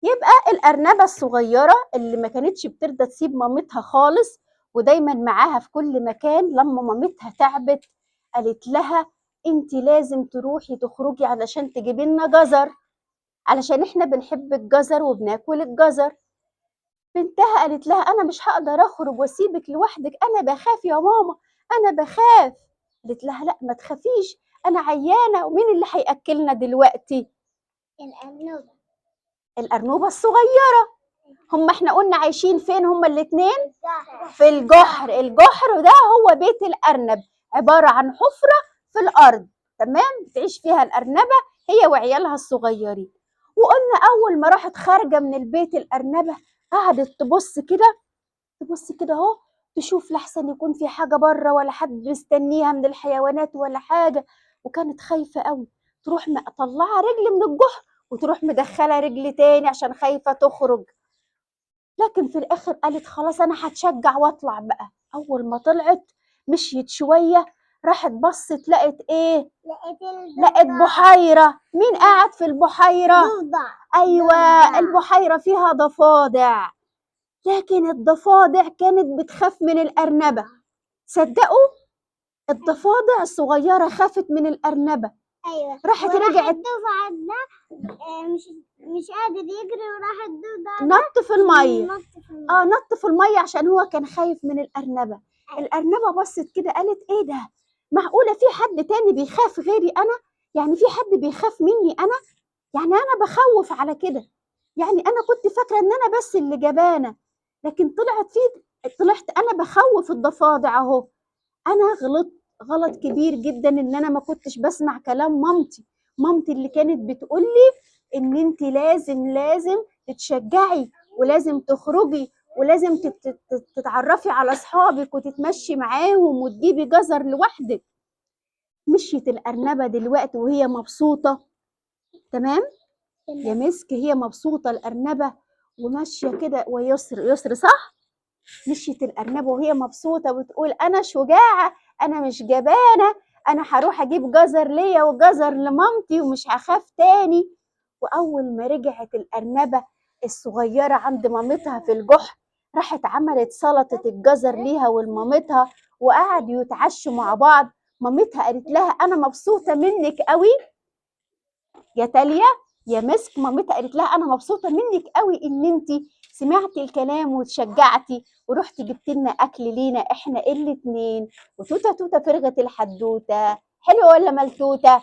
يبقى الأرنبة الصغيرة اللي ما كانتش بترضى تسيب مامتها خالص ودايما معاها في كل مكان، لما مامتها تعبت قالت لها انت لازم تروحي تخرجي علشان تجيبي لنا جزر، علشان احنا بنحب الجزر وبناكل الجزر. بنتها قالت لها انا مش هقدر اخرج واسيبك لوحدك، انا بخاف يا ماما، انا بخاف. قالت لها لا ما تخافيش، انا عيانه ومين اللي هياكلنا دلوقتي؟ الأرنبة. الارنوبه الصغيره. احنا قلنا عايشين فين هما الاتنين؟ في الجحر. الجحر ده هو بيت الارنب، عباره عن حفره في الارض، تمام، بتعيش فيها الارنبه هي وعيالها الصغيرين. وقلنا اول ما راحت خارجه من البيت الارنبه قعدت تبص كده، تبص كده اهو، تشوف لحسن يكون في حاجه بره ولا حد مستنيها من الحيوانات ولا حاجه، وكانت خايفه قوي. تروح مطلعه رجل من الجحر وتروح مدخله رجل تاني عشان خايفه تخرج. لكن في الاخر قالت خلاص انا هتشجع واطلع بقى. اول ما طلعت مشيت شويه، راحت بصت لقت ايه؟ لقت بحيره. مين قاعد في البحيره؟ ضفدع. ايوه، البحيره فيها ضفادع، لكن الضفادع كانت بتخاف من الارنبه. صدقوا؟ الضفادع الصغيره خافت من الارنبه. ايوه، راحت وراح رجعت الضفدع ده مش قادر يجري، وراح الضفدع نط في الميه. نط في المية. نط في الميه عشان هو كان خايف من الارنبه. الارنبه بصت كده قالت ايه ده؟ معقوله في حد تاني بيخاف غيري انا؟ يعني في حد بيخاف مني انا؟ يعني انا بخوف على كده؟ يعني انا كنت فاكره ان انا بس اللي جبانه، لكن طلعت انا بخوف الضفادع اهو. انا غلطت غلط كبير جدا ان انا ما كنتش بسمع كلام مامتي اللي كانت بتقول لي ان انت لازم تتشجعي ولازم تخرجي ولازم تتعرفي على اصحابك وتتمشي معاهم وتجيبي جزر لوحدك. مشيت الارنبه دلوقتي وهي مبسوطه، تمام يا مسك، هي مبسوطه الارنبه وماشيه كده ويسر صح. مشيت الأرنبة وهي مبسوطة وتقول أنا شجاعة، أنا مش جبانة، أنا هروح أجيب جزر ليا وجزر لمامتي ومش هخاف تاني. وأول ما رجعت الأرنبة الصغيرة عند مامتها في الجحر، راحت عملت سلطة الجزر ليها ولمامتها وقعدوا يتعشوا مع بعض. مامتها قالت لها أنا مبسوطة منك قوي يا تاليا يا مسك. مامتها قالت لها انا مبسوطه منك قوي ان انت سمعتي الكلام وتشجعتي ورحتي جبتي لنا اكل لينا احنا الاتنين. وتوته توته فرغت الحدوته. حلوه ولا ملتوته؟